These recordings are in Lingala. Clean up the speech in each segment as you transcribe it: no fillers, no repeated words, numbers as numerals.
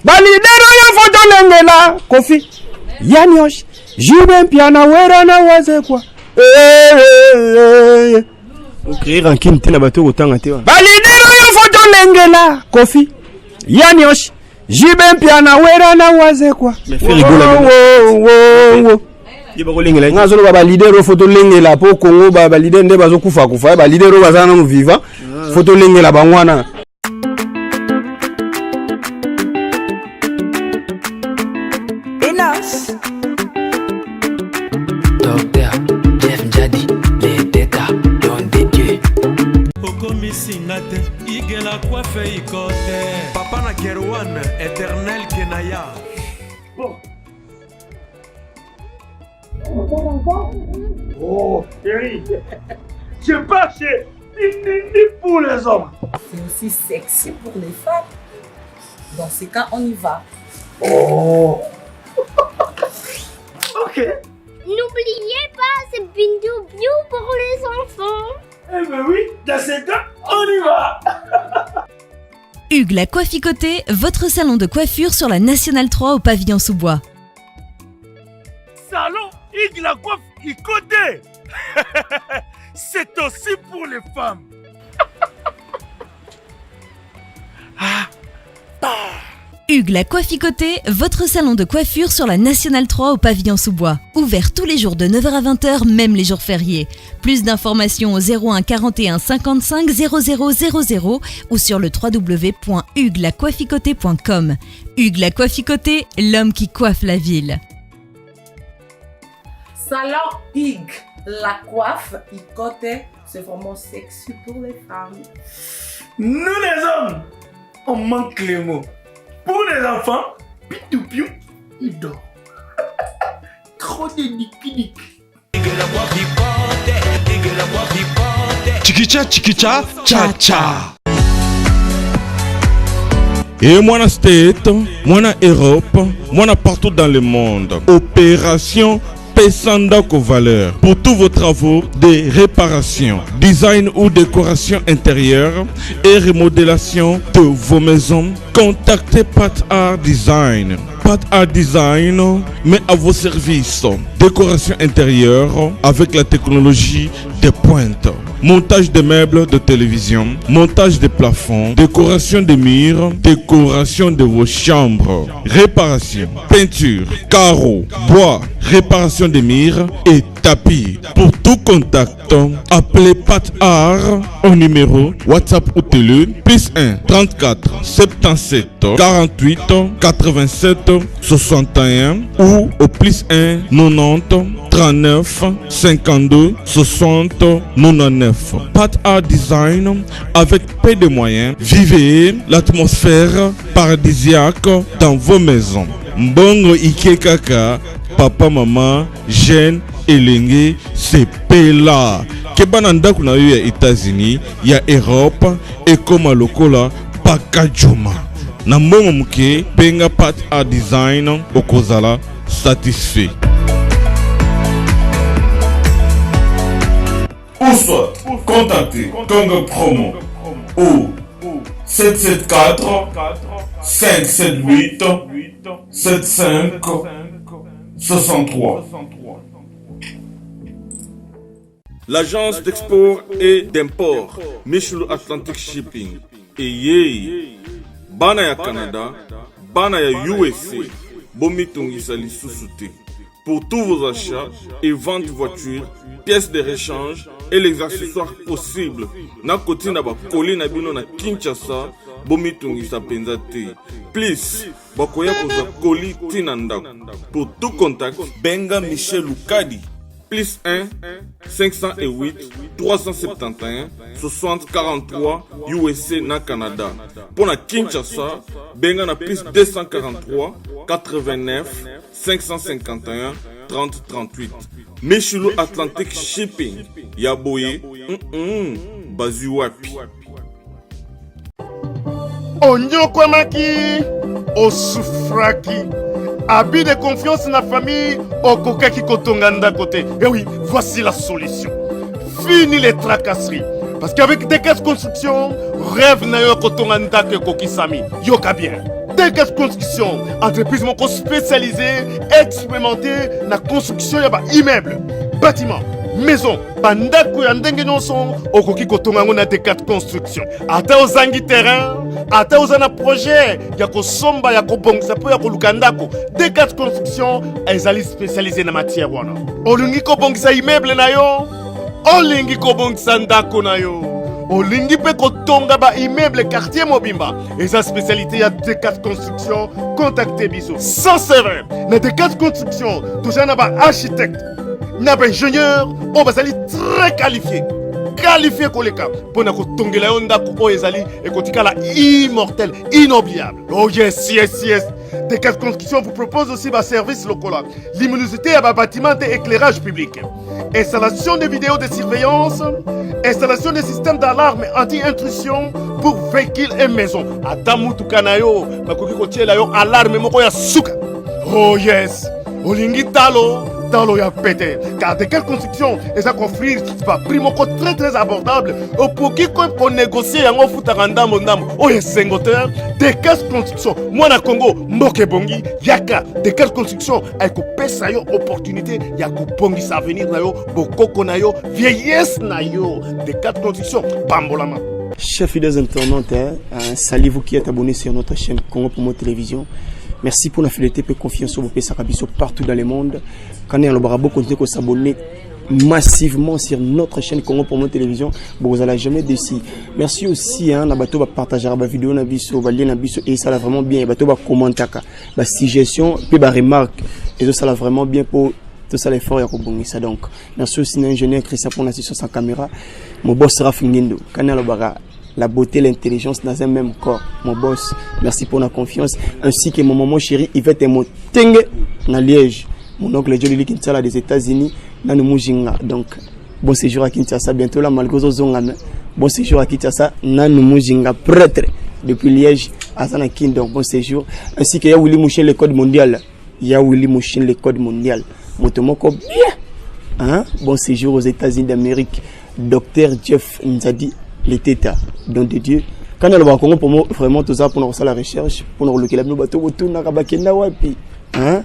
balidero ya foto lengela kofi yanyosh jibe mpiana wera na wazekwa okréer rankine te na bato kotanga te wa balidero ya foto lengela kofi yanyosh jibe mpiana wera na wazekwa nga zolo ba leader foto lengela po Congo ba leader nde bazo kufa ba leader bazana no viva foto lengela bangwana. Docteur Jeff Jadi, les détas don des dieux. Okomi singate, igela coiffe ikote. Papa na Kerwan, éternel Kenaya. Oh, chérie, je pas chez ni pour les hommes. C'est aussi sexy pour les femmes. Dans ce cas, on y va. Oh. Ok. N'oubliez pas, c'est Bindou Biou pour les enfants. Eh ben oui, dans ce cas, on y va. Hugues la Coifficoté, votre salon de coiffure sur la Nationale 3 au pavillon sous-bois. Salon Hugues la coiffe Icoté. C'est aussi pour les femmes. Hugues la Coifficoté, votre salon de coiffure sur la Nationale 3 au pavillon sous-bois. Ouvert tous les jours de 9h à 20h, même les jours fériés. Plus d'informations au 01 41 55 00 00 ou sur le www.huguelacoifficoté.com. Hugues la Coifficoté, l'homme qui coiffe la ville. Salon Hugues la coiffe Icoté, c'est vraiment sexy pour les femmes. Nous les hommes, on manque les mots. Pour les enfants, pitou piou, il dort. Trop de nick. Chikicha, chikicha, cha cha. Et moi na State, moi na Europe, moi na partout dans le monde. Opération Pesandako Valeur. Pour tous vos travaux de réparation, design ou décoration intérieure et remodélation de vos maisons, contactez Pat Art Design. Pat Art Design met à vos services décoration intérieure avec la technologie de pointe. Montage de meubles de télévision, montage de plafonds, décoration des murs, décoration de vos chambres, réparation, peinture, carreaux, bois, réparation des murs et tapis. Pour tout contact, appelez Pat Art au numéro WhatsApp ou télé +1 34 77 48 87 61 ou au +1 90 39 52 60 99. Pat Art Design avec peu de moyens. Vivez l'atmosphère paradisiaque dans vos maisons. Mbongo Ike Kaka, papa, maman, jeune, elenge, c'est pela. Kebananda kuna yo ya États-Unis, ya Europe, et comme lokola pakajuma. Na mbongo muke, benga Pat Art Design, okozala satisfait. Ou soit contactez Congo Promo au 774 578 75 63. L'agence d'export et d'import Michel Atlantic Shipping et Yei Bana ya Canada, Bana ya USA, Bomitungisa Lissusute. Pour tous vos achats et ventes de voitures, pièces de rechange et les accessoires possibles. Na koti na ba koli na bino na Kinshasa, Bomitungisa Penzate. Please, bakoya koza koli tinandako. Pour tout contact, benga Michel Lukadi. +1 508 371 60 43 USA na Canada. Pour na Kinshasa, benga na +243 89 551 30 38. Michelo Atlantic Shipping. Yaboye, Bazuwapi. Onyokwamaki, osufraki. Abus de confiance dans la famille, okokaki kotonganda côté. Et oui, voici la solution. Fini les tracasseries. Parce qu'avec des caisses construction, rêve na yo kotonganda ke kokisami. Yoka bien. Degas Construction, entreprise moko spécialisée, expérimentée na construction ya ba immeuble, bâtiment, maison, bandako ya ndenge nyonso okoki kotonga ngo na Degas Construction. Ata ozangi terrain, ata ozana projet ya kosomba ya kobongisa po ya koluka ndako, Degas Construction ezali spécialisée na matière wana. Olingi kobongisa immeuble na yo, olingi kobongisa ndako na yo. Olingi pe kotonga ba immeuble quartier Mobimba. Et sa spécialité ya Degas Construction, contactez biso. Sans serveur, na Degas Construction, toujours na ba architecte, na ba ingénieur, on va aller très qualifié. Qualifié koleka pour na kotongela yo ndako o ezali et kotikala immortel, inoubliable. Oh yes, yes, yes. Degas Construction vous propose aussi un service local. Luminosité à bâtiment d'éclairage public. Installation de vidéos de surveillance. Installation de systèmes d'alarme anti-intrusion pour véhicules et maisons. Adamu tukanayo, makoki kotiela yo alarme moko ya suka. Oh yes. Olingi talo ya pété. Car Degas Construction et ça offrir pas prix moko très abordable. Pour qui qu'on négocier yango futaranda mondam. Oh yes, sengoteur. Degas Construction, moi na Congo, mboke bongi, yaka Degas Construction ay ko pesa yo opportunité ya ko bongi sa avenir na yo, bokoko na yo, vieillesse na yo. Degas Construction, bambolama. Chers fidèles internautes, salut vous qui êtes abonnés sur notre chaîne Congo Promo Télévision. Merci pour la fidélité et confiance sur vos PSAKabiso partout dans le monde. Quand on a continué à s'abonner massivement sur notre chaîne Congo Promo Télévision, vous allez jamais déçu. Merci aussi à Nabato partager la vidéo na biso, va lire na biso et ça va vraiment bien. Nabato va commenter la suggestion puis la remarque et ça va vraiment bien pour tout ça l'effort ya ça donc. Merci aussi à l'ingénieur Christian pour l'assistance sans caméra. Mon boss sera Fingindo. Quand on a la beauté, l'intelligence dans un même corps. Mon boss, merci pour la confiance. Ainsi que mon maman chérie Yvette et mon Tengue dans Liège. Mon oncle Jolie Kinsala des États-Unis dans le Mujinga. Donc, bon séjour à Kinshasa. Bientôt là, malgré Zongame. Bon séjour à Kinshasa dans le Mujinga. Prêtre depuis Liège à Zanakin. Donc, bon séjour. Ainsi que Yaouli Mouchen, le code mondial. Yaouli Mouchen, le code mondial. Motomoko, bien. Hein? Bon séjour aux États-Unis d'Amérique. Docteur Jeff Nzadi. Les tétas, don de Dieu. Quand on va au Congo, pour moi, vraiment tout ça, pour nous faire la recherche, pour nous reloquer la bateau, autour de wapi. Hein?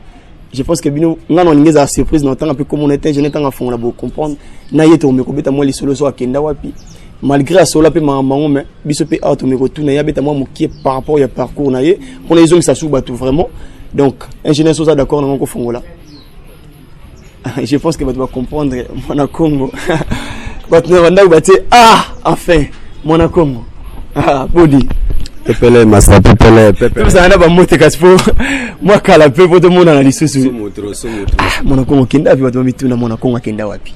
Je pense que nous avons une surprise, nous un peu comme on était, je n'ai pas à fond là pour comprendre. Naïe, on me coupe à moi les solos à Kenda wapi. Malgré ça, là, peut m'en mais biso peut out, me retourne, naïe, bête à moi, qui est par rapport au parcours naïe, pour les hommes, ça sous bateau vraiment. Donc, ingénieur Sosa, d'accord, nous avons fond là. Je pense que tu vas comprendre, mon Congo. Ah, enfin, mon Congo. Ah, body. Pepele, Massa, Pepele. Ça n'a pas monté caspo. Moi, quand la peu de monde analyse sous. Mon Congo Kenda, puis tu vas mettre mon Congo Kenda wapi.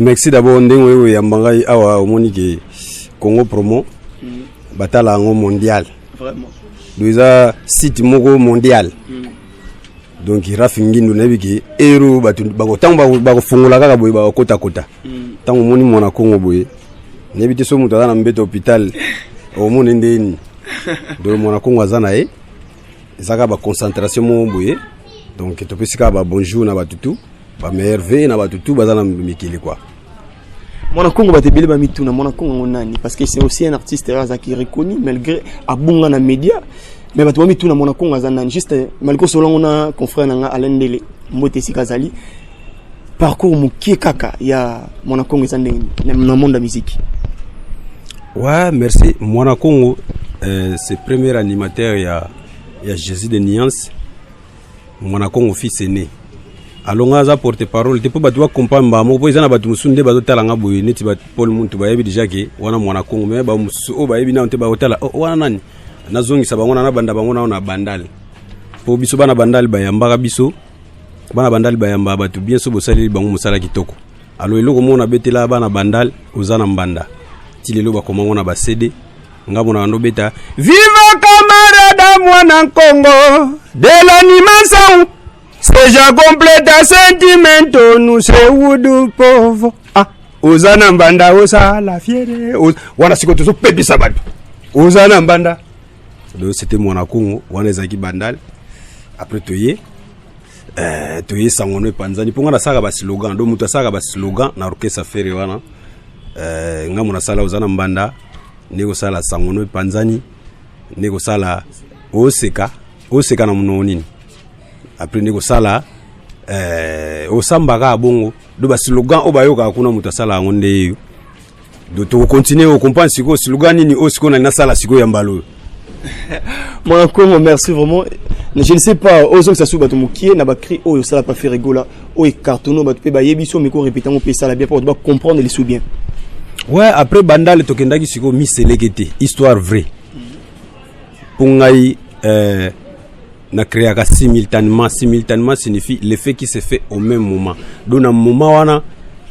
Merci d'abord, Ndengo et Ambangai, Awa, Monique, Congo Promo, Batala mondial. Vraiment. Nous avons site Mogo mondial. Donc il rafingi ndo nabiki ero batu bakotango bakofungola kaka boye bakota kota tango moni mona Kongo boye nebite so mutu na mbete hôpital o moni ndeni do mona Kongo azana ezaka ba concentration mo boye donc to pesika ba bonjour na batutu ba merveille na batutu bazana mikili quoi. Mona Kongo batebile ba mitu na Mona Kongo nani parce que c'est aussi un artiste qui est reconnu malgré abunga na média. Mais tu vois, tout le monde a juste malgré cela, on a confrère Alain Dele, Motesi Kazali. Parcours Mouki Kaka, il y a mon Congo dans le monde de la musique. Ouais, merci. Mon Congo, c'est le premier animateur, il y a Jésus de Nuance. Mon Congo, fils aîné. Alors, on a porte-parole. Tu peux pas comprendre, mais moi, ils ont battu Musunde, battu Talanga Boy, Neti bat Paul Muntu, Bayebi déjà qui, on a mon Congo, mais bah Musu, Bayebi na on te bat Otala, on a nani. Nazongi sabangona na banda bangona na bandal po biso bana bandal bayamba biso bana bandal bayamba batu bien so bosali bango musala kitoko alo eloko mona betela bana bandal ozana mbanda tilelo ba komango na ba CD ngabo na ndo beta viva camarade mwana Congo de l'animation c'est ja complète sentimento nous c'est wudu pauvre ah ozana mbanda osala fiere wana sikoto so pebisa batu ozana mbanda. Donc c'était mon Congo, on est zaki bandal. Après toye sangono panzani. Pour nga sala ba slogan, do muta sala ba slogan na orchestre fere wana. Nga mona sala uzana mbanda, nego sala sangono panzani, nego sala oseka na muno nini après ndeko sala osambaka bongo do ba slogan obayoka kuna muta sala ngonde yo do to continuer au comprendre siko slogan nini osiko na sala siko ya mbalo. Mon Congo, merci vraiment. Je ne sais pas, aux ça souba qui n'a pas créé, oh, ça l'a pas fait rigoler, oh, et cartonneau, bah, tu peux bailler, biso, mais qu'on répète, on peut ça la bien pour comprendre les sous bien. Ouais, après Banda, le tokendaki, c'est comme Miss Séléguété, histoire vraie. Pour ngaï, na créé simultanément signifie l'effet qui se fait au même moment. Donc, dans moment, wana,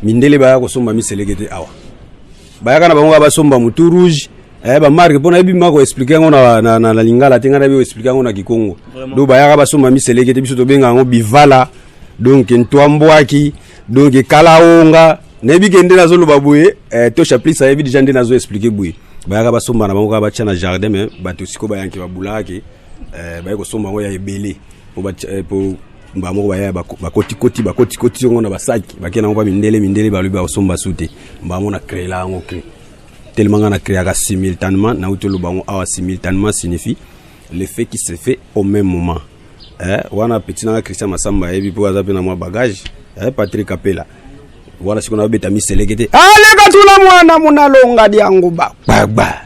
mindele baya ko somba Miss Séléguété, awa. Baya kana bango ba somba mutu rouge. Ba marque pona ebi mako expliquer ngona na lingala tinga na bi expliquer ngona kikongo do bayaka basoma miselekete biso to benga ngo bivala donc ntwambwaki donc kalaonga nebi kende nazo loba boye to chapitre ça ebi déjà ndé nazo expliquer boye bayaka basoma na bango ba tchana jardin mais bato siko bayanki babulaki bayako somba ngo ya ebele po mbamo baya bakoti ngona basaki bakena ngo ba mindele balubi ba somba sute mbamo na créer la ngo créer tellement on a créé simultanément na utolo bango awa simultanément signifie l'effet qui se fait au même moment wana petit na Christian Masamba ebi po azape na moi bagage Patrick Apela voilà ce qu'on a beta miselekete ale katula mwana munalonga diangu ba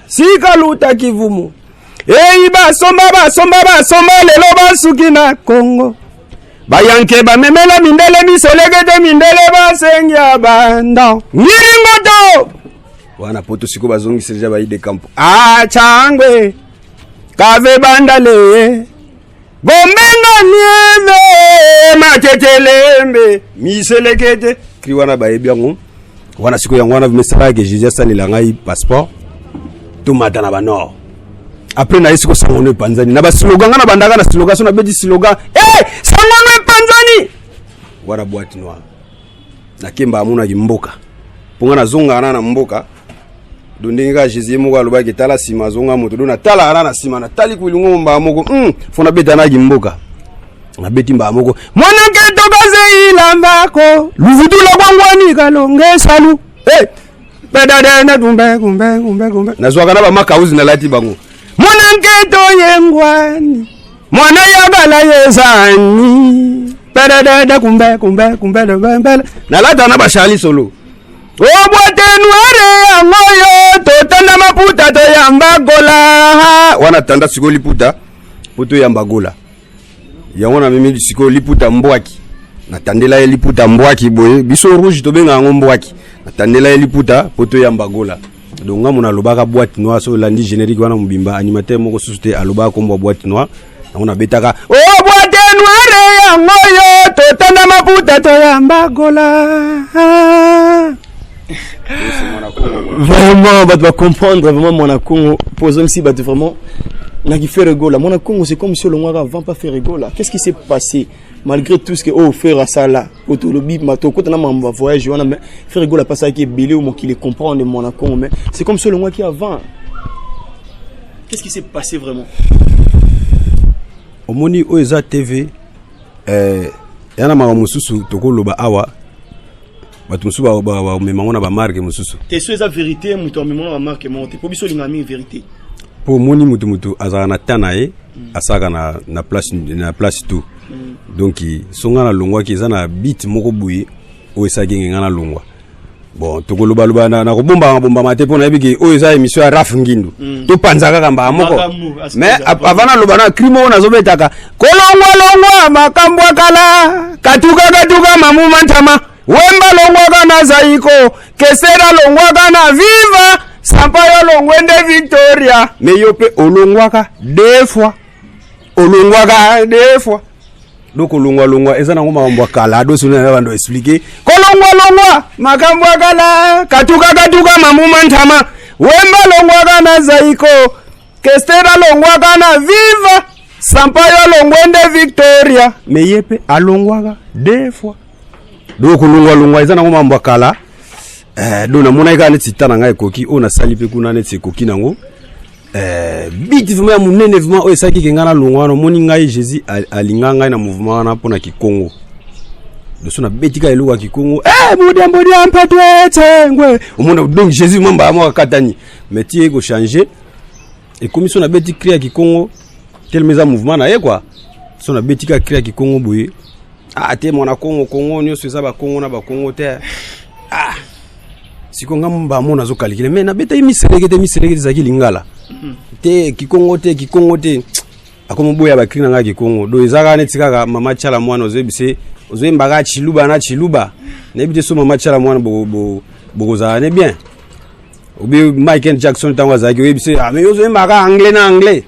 sika luta kivumu ba somba lelo basuki na Congo bayanke ba memela mindele miselekete mindele basengia banda ngiringoto wana poto siko bazongi serja ba ide campo changwe kave bandale bombenga nieme matetelembe miselekete kriwana ba ebiango wana siko yango wana vimesara ke Jesus sani la ngai passeport to matana ba nord après na siko sangono panzani na ba slogan na bandaka na slogan so na bedi slogan sangono panzani wana boîte noire na kimba amuna kimboka ponga na zonga na mboka dondinga Jésus mo aloba ke tala sima zonga moto dona tala ana na sima na tali kulungo mba moko fona beta na gimboka na beti mba moko mwana ke tokaze ilambako luvudula kwangwani kalonge salu pedade na gumbe na zwaka na ba makauzi na lati bango mwana ke to yengwani mwana yagala yezani pedade gumbe na lata na bashali solo boîte noire yangoyo totanda maputa to yambagola wana tanda siko liputa poto yambagola yango na mimi siko liputa mbwaki na tandela ye liputa mbwaki boye biso rouge to benga ngo mbwaki na tandela ye liputa poto yambagola donc ngamona lobaka boîte noire so landi générique wana mbimba animateur moko susute alobaka kombo boîte noire yango na betaka boîte noire yangoyo totanda maputa to yambagola. Vraiment, tu vas comprendre vraiment mon Congo. Posons ici, vraiment, n'a qui fait rigoler. Mon Congo, c'est comme si le mois avant pas fait rigoler. Qu'est-ce qui s'est passé malgré tout ce que fait à ça là? Autour le bip, mato, quand on a un voyage, on a fait rigoler pas ça qui est belé ou moi qui les comprend de mon Congo. Mais c'est comme si le mois qui avant. Qu'est-ce qui s'est passé vraiment? Au moni Oeza TV, yana maramususu toko loba awa. Batususu ba memangona ba marque mususu. T'es sûr la vérité muto memangona ba marque monte. Pour biso lingami vérité. Pour moni mutu azana tanae asaka na place tout. Donc songa na longwa ki zana beat moko buyi o esagenge ngana longwa. Bon toko loba na ko bomba mate pona ebiki o eza émission ya Raf Ngindu. To panzaka kamba moko. Mais avant loba na crimo na zobetaka. Kolongwa makambo kala. Katuka mamu mantama. Wemba longwaka na zaiko, kesera longwaka na viva, sampayo longwende Victoria. Mais yope olongwaka deux fois. Donc olongwa eza na ngoma mambo kala do sona na bando expliquer. Kolongwa makambo kala, katuka mamu mantama. Wemba longwaka na zaiko, kesera longwaka na viva, sampayo longwende Victoria. Mais yope alongwaka deux fois. Donc longwa eza na ngoma mbakala do na mona ika neti tana ngai koki ona sali pe kuna neti koki nango bit vraiment munene vraiment o esaki kengana longwa no moni ngai Jésus alinga ngai na mouvement na pona Kikongo do sona betika eluka Kikongo modembo dia mpatwete ngwe omona donc Jésus mamba mo katani métier ko changer et comme sona beti créer Kikongo tel meza mouvement na ye quoi so na betika créer ki Congo boye te mona Congo nyonso eza ba Congo na ba Congo te siko ngamba mona zo kalikile mais na beta miseleke zaki lingala te ki Congo te akomo boya ba krina nga ki Congo do ezaka neti kaka mama chala mwana ozebise ozembaga chiluba na chiluba na bite so mama chala mwana bokoza ne bien obi Michael Jackson tangwa zaki webise mais ozembaga anglais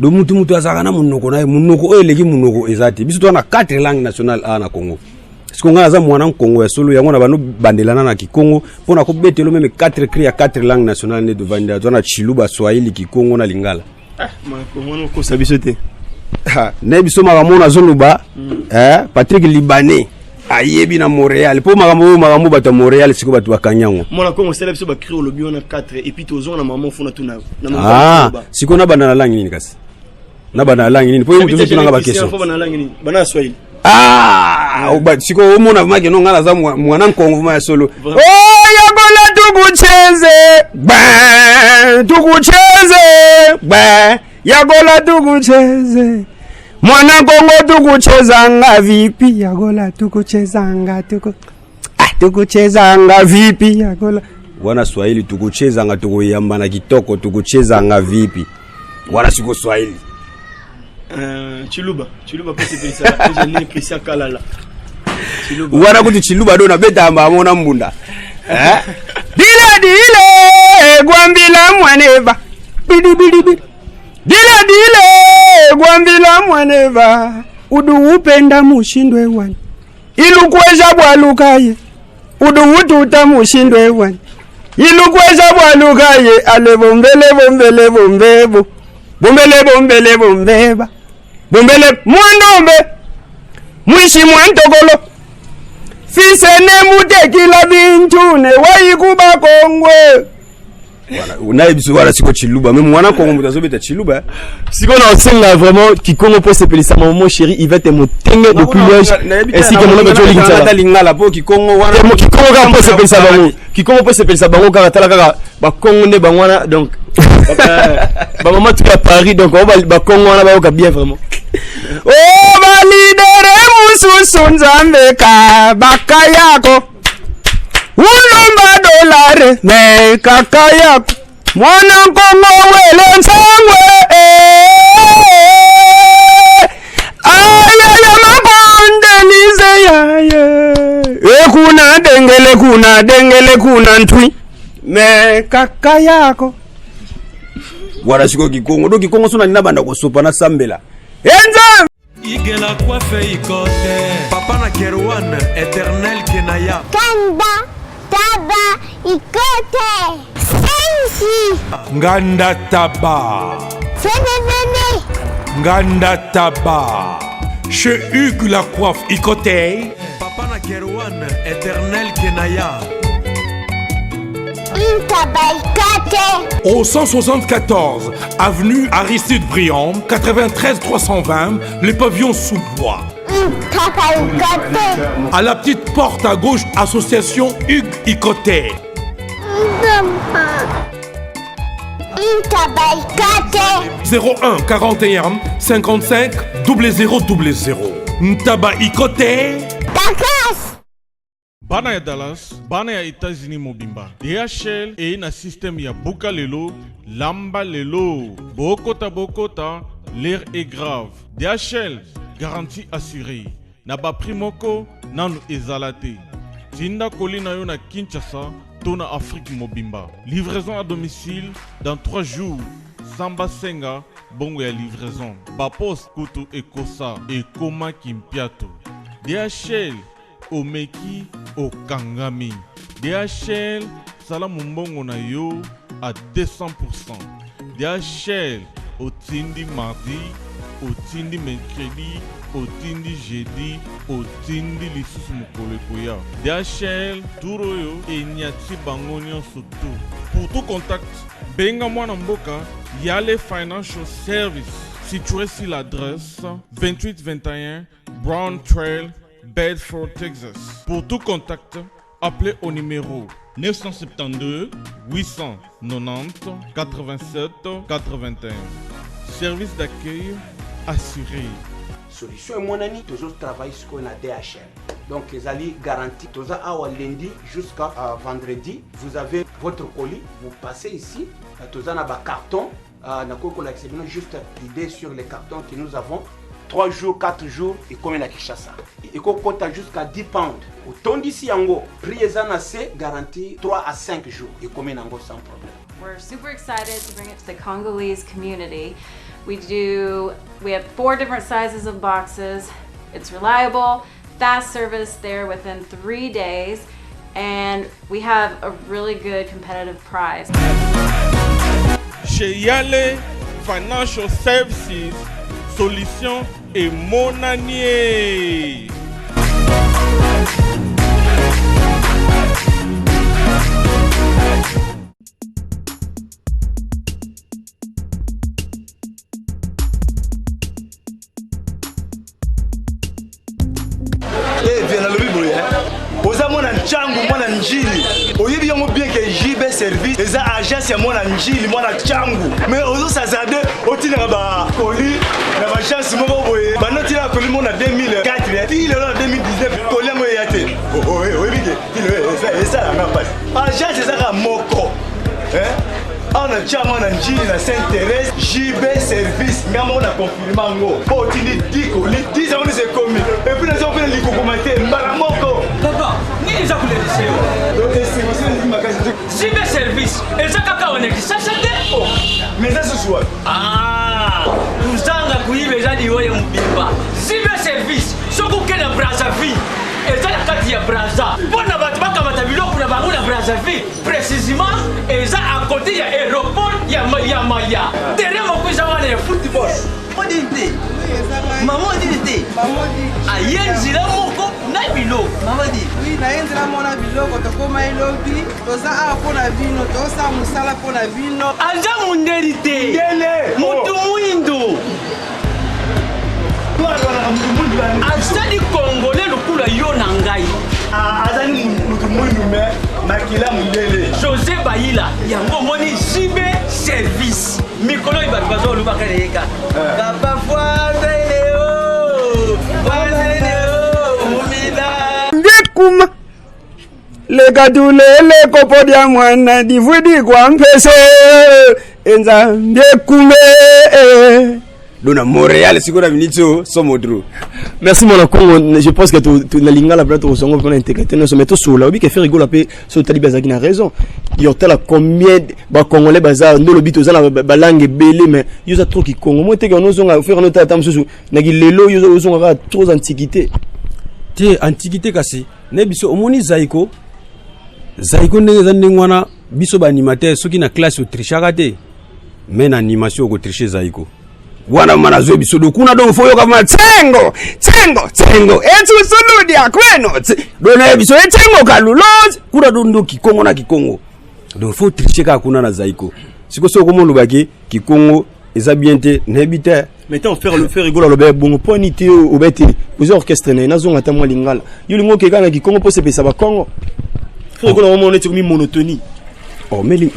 do mutu azaka na munoko eleki munoko ezati biso to na 4 langues nationales na Congo siko nga za mwana Congo ya solo yango na bano bandelana na Kikongo pona ko betelo même 4 cris ya 4 langues nationales ne devant to na chiluba Swahili Kikongo na Lingala mwana ko sabiso te ne biso makamona zoluba Patrick Libanais ayebi na Montréal po makambo bata Montréal siko batu bakanyango mwana Congo sala biso ba créer le bio na 4 et puis tozo na maman fona tuna na siko na bana langue nini kasi na bana langue nini po mutu tunanga ba question bana langue nini bana Swahili siko umona make no ngala za mwana Congo ma solo yagola tukucheze yagola tukucheze mwana Congo tukuchezanga vipi yagola tukuchezanga tukuchezanga vipi yagola wana Swahili tukuchezanga tukuyamba na kitoko tukuchezanga vipi wana siko Swahili chiluba pese pesa engineer Christian Kalala chiluba wana kuti chiluba do na beta mbamona mbunda dile gwambila mwaneva bidi dile gwambila mwaneva udu upenda mushindwe wani ilukweza bwalukaye udu ututa mushindwe wani ilukweza bwalukaye ale bombele mwandombe mwishi mwantokolo fisene mutekila bintune wayikuba Kongwe unaye biso wala siko chiluba même mwana Congo mutazobeta chiluba siko na osenga vraiment Kikongo po sepelisa maman chérie Yvette Motenge depuis l'âge ainsi que mon oncle Lingala lingala po Kikongo wana Kikongo ka po sepelisa bango Kikongo po sepelisa bango ka tala kaka ba Congo ne bangwana donc ba maman tu à Paris donc ba Congo wana ba ka bien vraiment ba lidere mususu nzambe ka bakayako ulomba dolare me kaka yako mwana Congo wele nsangwe ayaya makondelize yaye kuna dengele kuna ntwi me kaka yako wala siko Kikongo do Kikongo sona nina banda kosopa na sambela enza igela coiffe ikote papa na Kerwan éternel Kenaya Kanda Taba ikote Sensi Nganda Taba Fenenene Nganda Taba chez Hugues la coiffe ikote papa na Kerwan éternel Kenaya Au 174 avenue Aristide Briand 93 320 les pavillons sous bois. À la petite porte à gauche, association Hugues Ikoté. 01 41 55 0000. Ntaba Ikoté. Bana ya Dallas, bana ya États-Unis mobimba. DHL et na système ya Buka lelo, lamba lelo. Bokota, l'air est grave. DHL, garantie assurée. Naba primoko, nanu ezalate. Tinda kolina yo na Kinshasa, tona Afrique mobimba. Livraison à domicile dans 3 jours. Samba Senga, bongo ya livraison. Bapos Kutu Ekosa et Koma Kimpiato. DHL, Omeki Okangami. DHL Salam Mbongo na yo à 200%. DHL Otindi mardi, Otindi mercredi, Otindi jeudi, Otindi lisusu mukolekoya. DHL Turoyo et Nyati Bangonion surtout. Pour tout contact, Benga Mwana Mboka, Yale Financial Service. Situé sur l'adresse 2821 Brown Trail, Bedford, Texas. Pour tout contact, appelez au numéro 972 890 87 81. Service d'accueil assuré. Solution et mon ami, toujours travailler sur la DHL. Donc les alliés garantis, toujours à lundi jusqu'à vendredi, vous avez votre colis, vous passez ici, toujours dans un carton, juste l'idée sur les cartons que nous avons. 3 jours, 4 jours, et combien à Kinshasa. Et qu'on compte jusqu'à 10 pounds. Au ton d'ici, prix est garanti 3 à 5 jours, et combien sans problème. We're super excited to bring it to the Congolese community. We have 4 different sizes of boxes. It's reliable, fast service there within 3 days, and we have a really good competitive price. Chez Yale Financial Services, solution et monanier. Viens dans le bible, oza mwana nchangu mwana njili oyibi yango bien que JB service eza agence ya mwana njili mwana nchangu mais ozo sazade otinaka ba colis na ba chance moko boye banotina colis mona 2004 ti lelo 2019 colis mo yate oyibi ke eza la ngapasi agence eza moko on a déjà mon njili na Saint-Thérèse JB service ngamo na confirmer ngo po tindi diko li 10 ans c'est commis et puis les gens les commenter mbala moko papa ni za kuleliseo donc c'est moi c'est ma case JB service et ça kaka on est qui ça c'était mais ça ce soir kuzanga kuibe jadi woye mbimba JB service soko kena Brazzaville eza na kati ya Brazza mpona bato bakamata biloko na bango na Brazzaville précisément eza à côté ya aéroport ya Maya derrière moko eza wana ya football modinte maman dit ayenzila moko na biloko maman dit oui nayenzila mona biloko tokoma elobi toza a mpona bino tosa mosala mpona bino aza mundeli te mutu mwindo azali congolais lokula yo na ngai azali mutu mwindu me makila mundele José Bayila yango moni JB service mikolo ibato bazolubaka leka papa voisineo mumila ngekuma lekatulele kopodia mwana divudi kwa mpese enza ngekume Dona Montréal sikona minito somodro. Merci mon Congo, je pense que tu na lingala bla to songo pour intégrer nos mais to solo obi que faire rigolo pe so taliba zaki na raison. Yo tala combien ba congolais baza no lobi to za na ba langue belé mais yo za trop ki Congo mo te que nous on faire notre tam susu na ki lelo yo zo nga trop antiquité. Te antiquité kasi ne biso omoni zaiko ndenge za ndengwana biso ba animateur soki na classe autrichaka te mais na animation ko tricher zaiko wana manazo biso dokuna don foyo kama tsengo etsu suludi akweno dona biso etsengo kalulozi kuna dondo kikongo na kikongo donc faut tricher ka kuna na zaiko siko soko mo lubaki kikongo eza bien te nebite maintenant faire rigolo le bon poni te obeti aux orchestres na zonga ta mo lingala yo lingo ke kana kikongo po se pesa ba Congo faire rigolo mo ne tumi monotonie oh mais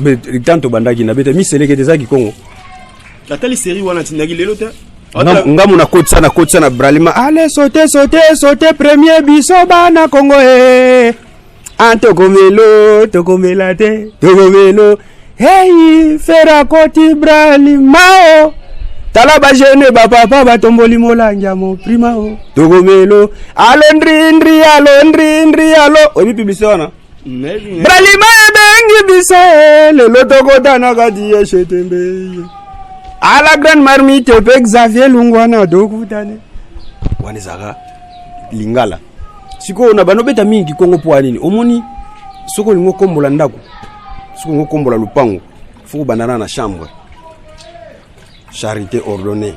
tanto bandaki na bete mi seleke des kikongo la tali série wana tindaki lelo te ngamu na kotsa na bralima allez sauter premier biso bana Congo tokomela te tokomelo hey fera koti bralima tala ba jeune ba papa ba tomboli molanja mo prima tokomelo alondri alo obi publicité wana bralima bengi biso lelo tokotana kati ya chetembe à la grande marmite pe Xavier Lungwana dokutane wanezaka lingala siko na banobeta mingi Kongo po nini omoni soko lingo kombola ndako soko ngo kombola lupango fuko banana na chambre charité ordonnée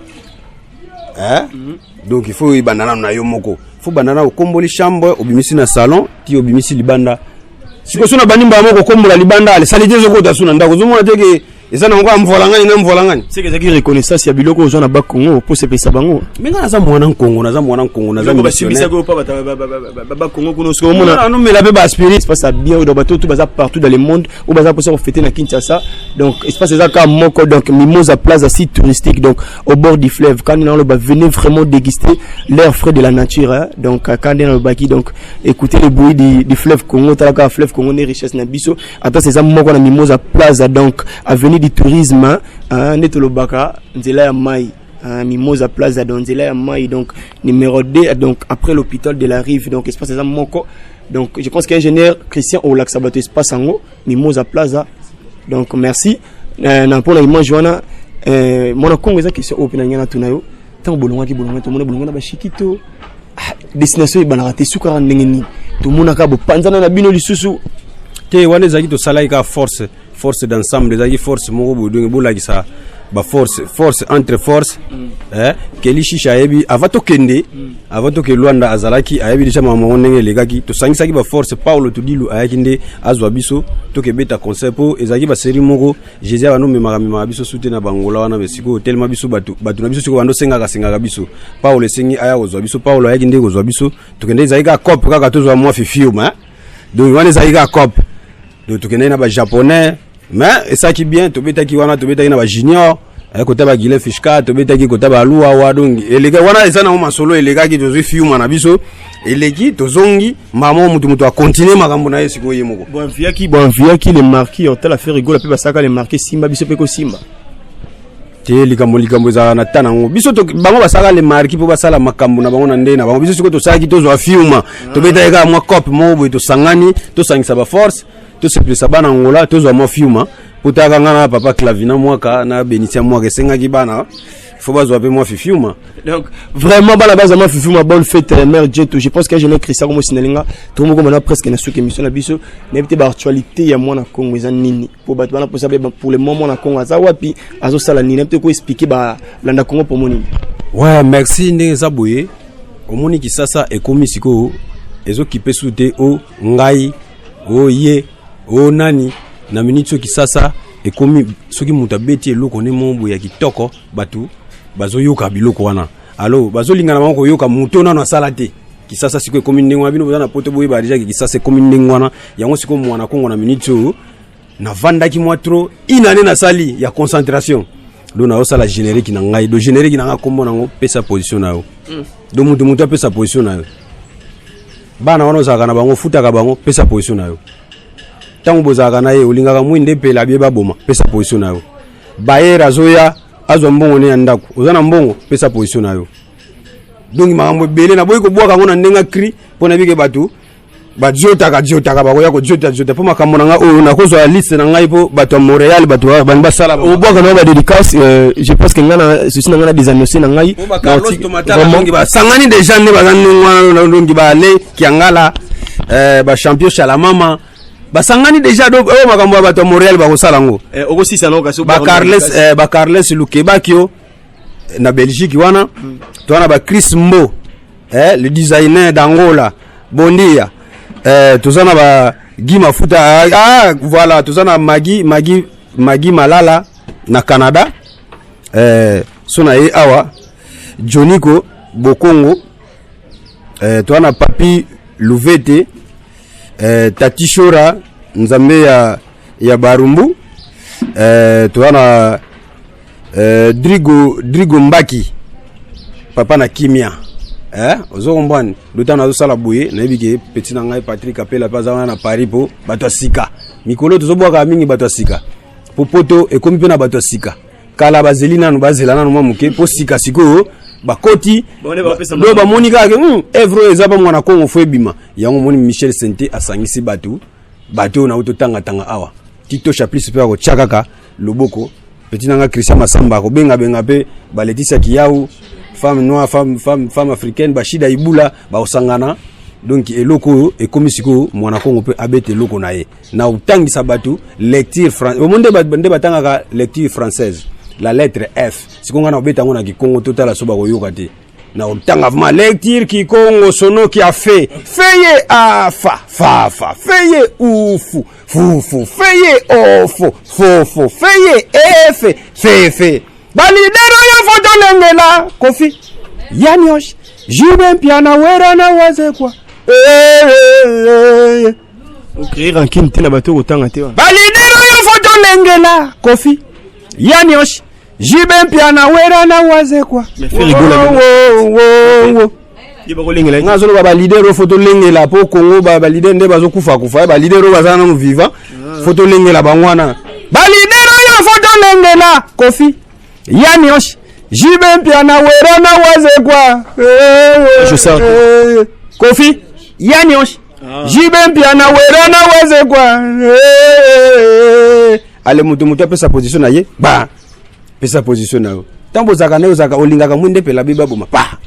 donc il faut banana na yo moko faut banana okomboli chambre obimisi na salon ti obimisi libanda siko sona banimba moko kombola libanda ale salite zoko ta suna ndako zomona teke eza na ngo mvolangani na mvolangani c'est que ça qui reconnaissance ya biloko aux gens na ba Congo pour se pesa bango mais nga za mwana Congo na za mwana Congo na za missionnaire ba Congo kuno so mona non mais la ba aspirer se passe bien dans bateau tout baza partout dans le monde ou baza pour fêter na Kinshasa donc espace ça comme moko donc Mimosa Plaza site touristique donc au bord du fleuve quand on le venez vraiment déguster l'air frais de la nature hein? Donc quand on le baki donc écoutez le bruit du fleuve Congo talaka fleuve Congo ne richesse na biso attends c'est ça moko na Mimosa Plaza donc avenue du tourisme neto le baka nzela ya mai Mimosa Plaza donc nzela ya mai donc numéro 2 donc après l'hôpital de la Rive donc espace ça moko donc je pense qu'ingénieur Christian Olac Sabato espace ango Mimosa Plaza donc merci na pour la image wana mon Congo eza question open na ngana tunayo tant bolonga ki bolonga to mona bolonga na ba shikito destination ibana te suka ndenge ni to mona ka bo panzana na bino lisusu te wana zaki to sala ka force d'ensemble zaki force moko bodonge bolaki sa ba force entre force keli shisha yebi avato kende avato ke Luanda azalaki ayebi déjà mama ndenge legaki to sangisaki ba force Paulo Tudilu ayaki nde azwa biso to ke beta concept po ezaki ba série moko Jésus aba no memaka biso sute na bangola wana besiko tellement biso batu na biso siko bando senga biso Paulo sengi aya ozwa biso Paulo ayaki nde ozwa biso to kende ezaki ka cop kaka tozwa mwa fifiuma donc wana ezaki ka cop donc to kende na ba japonais mais et ça qui bien to betaki wana to betaki na ba junior kota ba Guilin Fishka to betaki kota ba Luwa wa donc elega wana eza na masolo elega ki to fiuma na biso eleki to zongi mama mutu a continuer makambo na yesi ko yemoko bon via qui les marquis ont la fait rigoler pe basaka les marquis Simba biso pe ko Simba te likambo za na tanango biso to bango basaka les marquis po basala makambo na bango na ndena bango biso siko to saki to zo fiuma to betaka mwa cop mo to sangani to sangisa ba force to se plus bana ngola to zo mo fiuma potaka ngana papa Clavina mwaka na Benitia mwaka senga ki bana faut pas zo moi fifiuma donc vraiment bala base moi fifiuma bonne fête mère Jeto je pense que je ne Christian comme sinalinga tout monde comme presque na souke émission na biso na peut ba actualité ya mwana Congo za nini pour ba bana pour le moment na Congo za wapi azo sala nini peut ko expliquer ba landa Congo pour moni ouais merci ndenge za boye omoni ki sasa ekomi siko ezo kipe sute o ngai o ye o nani na minute ki sasa ekomi soki muta beti eloko ne mombo ya kitoko batu bazo yoka biloko wana alo bazo lingana mako yoka muto na sala te ki sasa siko ekomi ndengwa bino bana poto boye ba déjà ki sasa ekomi ndengwa na yango siko mwana Kongo na minute na vanda ki mwa trop inane na sali ya concentration do na osala générique na ngai do générique na nga kombo nango pesa position na yo do muto pesa position na yo bana wana zaka na bango futa ka bango pesa position na yo tango bozaka na ye olingaka mwinde pela bie baboma pesa position na yo bayera zoya azwa mbongo ne ndako ozana mbongo pesa position na yo donc makambo bele na boyi ko bwaka ngona ndenga cri pona bike batu bajota bakoya ko jota po makambo na nga o na kozo ya liste na ngai po batu Montréal batu ba sala o bwaka na ba dédicace je pense que ngana ceci na ngana des annoncés na ngai Carlos Tomatala donc ba sangani déjà ne bazana donc ba le kiangala ba champion Chalamama basangani déjà do makambo bato Montréal ba kosala ngo okosi sana okaso ba Carles Lukebakio na Belgique wana to wana ba Chris Mbo le designer d'Angola bondia tozana ba Guy Mafuta voilà tozana Magi Malala na Canada sona e awa Joniko Bokongo to wana Papi Louvete Tati Shora nzambe ya Barumbu tuana Drigo Mbaki papa na Kimia ozo kombani lutana zo sala boye na yebike petit na ngai Patrick Apela paza na Paris po bato sika mikolo tozo bwaka mingi bato sika popoto ekomi pe na bato sika kala bazelina no bazelana no mamuke po sika siko bakoti do ba monika ke evro ezaba mwana Kongo fo ebima yango moni Michel Sente asangisi batu na uto tanga awa Tito Chaplis pe ko chakaka loboko petit nanga Christian Masamba ko benga pe ba Leticia Kiyau femme noire femme africaine ba Shida Ibula ba osangana donc eloko ekomi siko mwana Kongo pe abete eloko na ye na utangisa batu lecture française o monde bande batanga ka lecture française la lettre F siko ngana obeta ngona ki Congo total soba ko yoka te na otanga vraiment lecture qui Congo sono qui a fait feye a fa fa fa feye ufu fufu feye ofo fofo feye efe fefe balidero yo foto lengela kofi yanyosh jibe piana wera na waze kwa okrir en kin tena bato otanga te balidero yo foto lengela kofi yanyosh jibe piana wera na waze kwa ngazo lo ba leader photo lengela po Congo ba leader nde bazo kufa ba leader baza na vivant photo lengela bangwana ba leader yo photo lengela kofi yanyosh jibe piana wera na waze kwa je sors kofi yanyosh jibe piana wera na waze kwa ale mutu apesa position na ye ba pesa position na yo tambo zaka na yo zaka olingaka mwinde pela biba boma pa.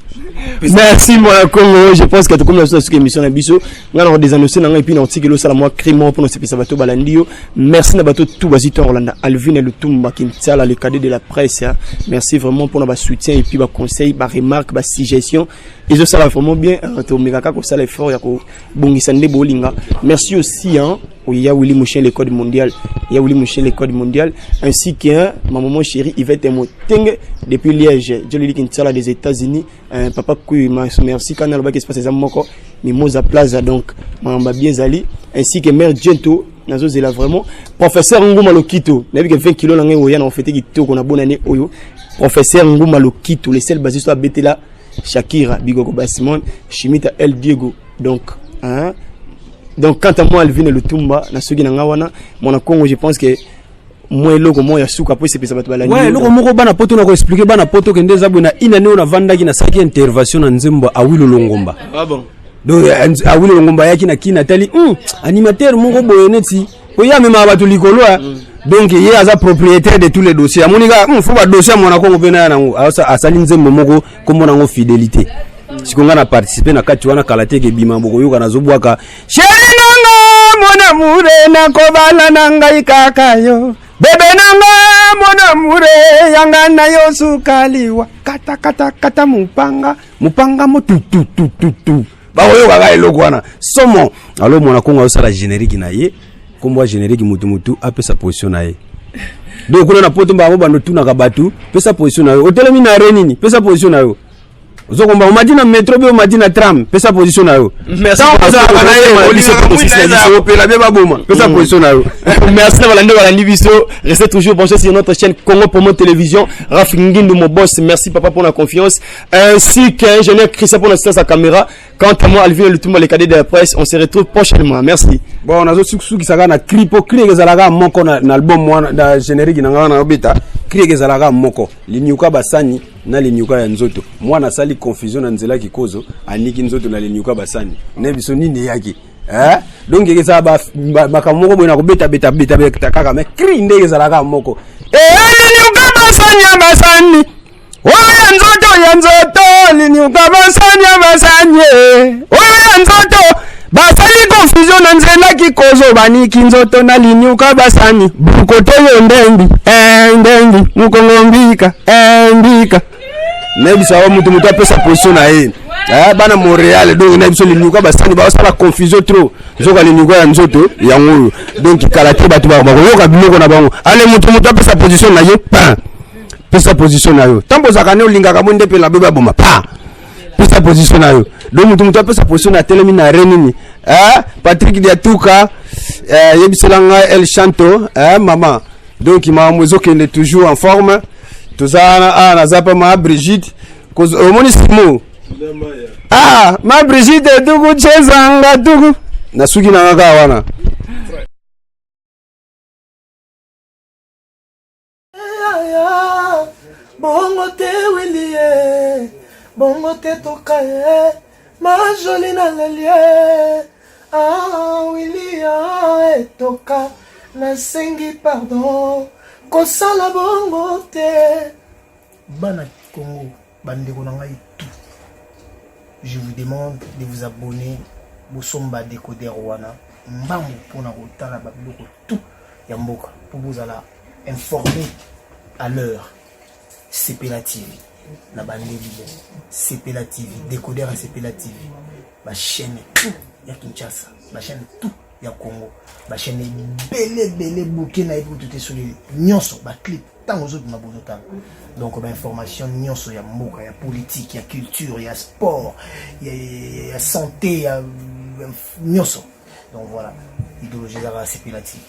Merci mon Congo, je pense que tout comme cette émission na biso ngana des annoncer na et puis na tikelo sala moi crimo pour nous sepisa bato balandio. Merci na bato tout basito Rolanda Alvin et le Tumba qui tient le cadet de la presse. Merci vraiment pour notre soutien et puis ba conseil, ba remarque, ba suggestion. Et ça va vraiment bien to megaka ko sala effort ya ko bongisa nde bolinga. Merci aussi il y a Willy Mouchen le code mondial, il y a Willy Mouchen le code mondial ainsi que ma maman chérie Yvette Moteng depuis Liège. Je lui dis qu'il tient des États-Unis. Papa merci quand on a qui se passe moko mimosa plaza donc mamba biezali ainsi que mère Gento nazo zela vraiment professeur Nguma Lokito nabi que 20 kg na ngai oya na fête kitoko na bonne année oyo professeur Nguma Lokito le seul basiste à Betela Shakira Bigogo Basimon Chimita El Diego donc donc quant à moi Alvin et le Tumba na sogi na ngawana mon Congo je pense que moi loko mo ya suka po sepesa bato balani ouais loko moko bana poto na ko expliquer bana poto ke ndeza buna inane ona vandaki na saki intervention na nzembo Awilo Longomba bon donc Awilo Longomba yaki na kina tali animateur moko boyeneti oya mema bato likolo donc ye aza propriétaire de tous les dossiers amonika faut ba dossier mona Congo pena nango asali nzembo moko kombo nango fidélité sikonga na participer na kati wana kalate ke bima boko yoka na zobwaka chéri nanga mona mure na kobala nanga ikakayo bebe nanga mona mure yanga na yo sukaliwa kata mupanga mo tu ba oyo kaka eloko wana somo alo mona Kongo osala générique na ye kombo générique mutu apesa position na ye donc kuna na poto mbango bando tuna ka batu pesa position na yo otelemi na renini pesa position na yo Zokomba umadina metro be umadina tram pesa position na yo. Merci pour na ye polisi pour pela be baboma pesa position na yo. Merci na balande balandi biso, restez toujours branchés sur notre chaîne Congo Promo Télévision. Rafingindu mon boss, merci papa pour la confiance ainsi qu'ingénieur Christian pour l'assistance à caméra. Quant à moi Alvin le Tumba les cadets de la presse, on se retrouve prochainement. Merci. Bon on a zo suki saka na clipo clique ezalaka moko na album mwana na générique na ngana obeta clique ezalaka moko linyuka basani na linyuka ya nzoto mwana sali confusion na nzela kikozo aniki nzoto na linyuka basani ne biso nini yaki donc ezala makamoko boyena ko beta kaka mais cri ndenge ezalaka moko linyuka basani oya nzoto linyuka basani oya nzoto basali confusion na nzela kikozo baniki nzoto na linyuka basani bukoto yo ndengi mukongombika mbika nebisa wa mutu apesa position na ye bana Montréal donc nebiso linyuka basani ba sala confusion trop zoka linyuka ya nzoto ya ngulu donc kalate batu ba yoka biloko na bango ale mutu apesa position na ye pesa position na yo tambo zakane olingaka mwende pe la beba boma pesa position na yo donc mutu apesa position na telemi na renini Patrick Diatuka yebiselanga El Chanto maman donc ma mwezo qui est toujours en forme tozana nazapa ma Brigitte omonisimo ma Brigitte tuku chezanga tuku nasuki na ngaka wana bongo te wilie bongo te tokaye ma jolie na lelie Willia etoka nasengi pardon kosala bongo te bana Congo bandeko na ngai tout je vous demande de vous abonner bosomba décodeur wana mbambo pona kotala babiloko tout ya mboka pour vous alla informer à l'heure CPLA TV na bandeli Sepela TV, décodeur à Sepela TV, ma chaîne tout ya Kinshasa, ma chaîne tout ya Congo, ma chaîne belé bouquet na tout sur les nyonso, ma clip tant aux autres ma bonota. Donc ma information nyonso ya mboka, ya politique, ya culture, ya sport, ya santé, ya nyonso. Donc voilà, idéologie à Sepela TV.